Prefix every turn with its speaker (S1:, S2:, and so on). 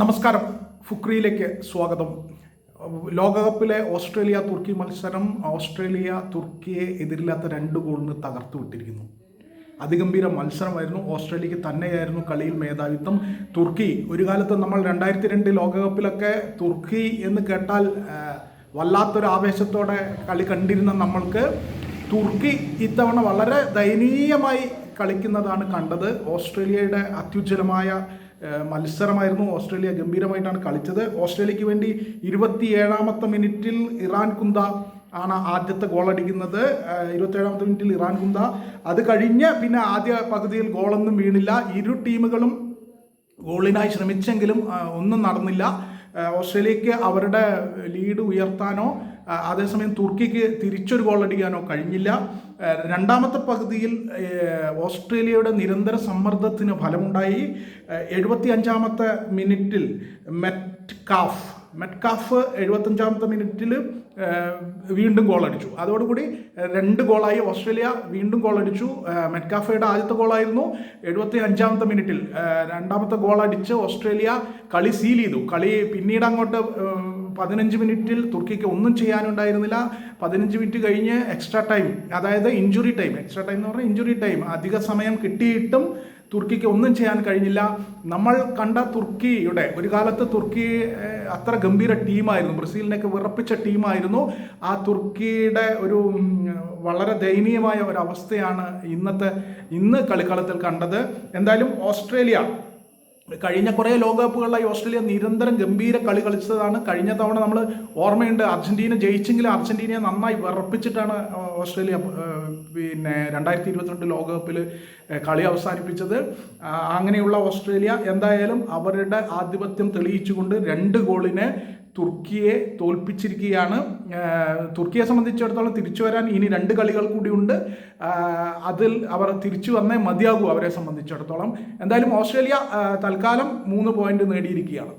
S1: നമസ്കാരം, ഫുക്രിയിലേക്ക് സ്വാഗതം. ലോകകപ്പിലെ ഓസ്ട്രേലിയ തുർക്കി മത്സരം ഓസ്ട്രേലിയ തുർക്കിയെ എതിരില്ലാത്ത 2 ഗോളിന് തകർത്തു വിട്ടിരിക്കുന്നു. അതിഗംഭീര മത്സരമായിരുന്നു. ഓസ്ട്രേലിയക്ക് തന്നെയായിരുന്നു കളിയിൽ മേധാവിത്വം. തുർക്കി ഒരു കാലത്ത് നമ്മൾ 2002 ലോകകപ്പിലൊക്കെ തുർക്കി എന്ന് കേട്ടാൽ വല്ലാത്തൊരു ആവേശത്തോടെ കളി കണ്ടിരുന്ന നമ്മൾക്ക് തുർക്കി ഇത്തവണ വളരെ ദയനീയമായി കളിക്കുന്നതാണ് കണ്ടത്. ഓസ്ട്രേലിയയുടെ അത്യുജ്വലമായ മത്സരമായിരുന്നു. ഓസ്ട്രേലിയ ഗംഭീരമായിട്ടാണ് കളിച്ചത്. ഓസ്ട്രേലിയക്ക് വേണ്ടി 27ാമത്തെ മിനിറ്റിൽ ഇറാൻ കുന്ത ആണ് ആദ്യത്തെ ഗോൾ അടിക്കുന്നത്. 27ാമത്തെ മിനിറ്റിൽ ഇറാൻ കുന്ത. അത് കഴിഞ്ഞ് പിന്നെ ആദ്യ പകുതിയിൽ ഗോളൊന്നും വീണില്ല. ഇരു ടീമുകളും ഗോളിനായി ശ്രമിച്ചെങ്കിലും ഒന്നും നടന്നില്ല. ഓസ്ട്രേലിയക്ക് അവരുടെ ലീഡ് ഉയർത്താനോ അതേസമയം തുർക്കിക്ക് തിരിച്ചൊരു ഗോൾ അടിക്കാനോ കഴിഞ്ഞില്ല. രണ്ടാമത്തെ പകുതിയിൽ ഓസ്ട്രേലിയയുടെ നിരന്തര സമ്മർദ്ദത്തിന് ഫലമുണ്ടായി. 75ാമത്തെ മിനിറ്റിൽ മെറ്റ്കാഫ് 75ാമത്തെ മിനിറ്റിൽ വീണ്ടും ഗോളടിച്ചു. അതോടുകൂടി 2 ഗോളായി. ഓസ്ട്രേലിയ വീണ്ടും ഗോളടിച്ചു. മെറ്റ്കാഫയുടെ ആദ്യത്തെ ഗോളായിരുന്നു. 75ാമത്തെ മിനിറ്റിൽ രണ്ടാമത്തെ ഗോളടിച്ച് ഓസ്ട്രേലിയ കളി സീൽ ചെയ്തു. കളി പിന്നീട് അങ്ങോട്ട് 15 മിനിറ്റിൽ തുർക്കിക്ക് ഒന്നും ചെയ്യാനുണ്ടായിരുന്നില്ല. 15 മിനിറ്റ് കഴിഞ്ഞ് എക്സ്ട്രാ ടൈം, അതായത് ഇഞ്ചുറി ടൈം, എക്സ്ട്രാ ടൈം എന്ന് പറഞ്ഞാൽ ഇഞ്ചുറി ടൈം, അധിക സമയം കിട്ടിയിട്ടും തുർക്കിക്ക് ഒന്നും ചെയ്യാൻ കഴിഞ്ഞില്ല. നമ്മൾ കണ്ട തുർക്കിയുടെ ഒരു കാലത്ത് തുർക്കി അത്ര ഗംഭീര ടീമായിരുന്നു, ബ്രസീലിനെയൊക്കെ വിറപ്പിച്ച ടീമായിരുന്നു. ആ തുർക്കിയുടെ ഒരു വളരെ ദയനീയമായ ഒരവസ്ഥയാണ് ഇന്ന് കളിക്കളത്തിൽ കണ്ടത്. എന്തായാലും ഓസ്ട്രേലിയ കഴിഞ്ഞ കുറേ ലോകകപ്പുകളിലായി ഓസ്ട്രേലിയ നിരന്തരം ഗംഭീര കളി കളിച്ചതാണ്. കഴിഞ്ഞ തവണ നമ്മൾ ഓർമ്മയുണ്ട്, അർജന്റീന ജയിച്ചെങ്കിലും അർജന്റീനയെ നന്നായി വിറപ്പിച്ചിട്ടാണ് ഓസ്ട്രേലിയ 2022 ലോകകപ്പിൽ കളി അവസാനിപ്പിച്ചത്. അങ്ങനെയുള്ള ഓസ്ട്രേലിയ എന്തായാലും അവരുടെ ആധിപത്യം തെളിയിച്ചുകൊണ്ട് 2 ഗോളിന് തുർക്കിയെ തോൽപ്പിച്ചിരിക്കുകയാണ്. തുർക്കിയെ സംബന്ധിച്ചിടത്തോളം തിരിച്ചു വരാൻ ഇനി 2 കളികൾ കൂടിയുണ്ട്. അതിൽ അവർ തിരിച്ചു വന്നേ മതിയാകൂ അവരെ സംബന്ധിച്ചിടത്തോളം. എന്തായാലും ഓസ്ട്രേലിയ തൽക്കാലം 3 പോയിന്റ് നേടിയിരിക്കുകയാണ്.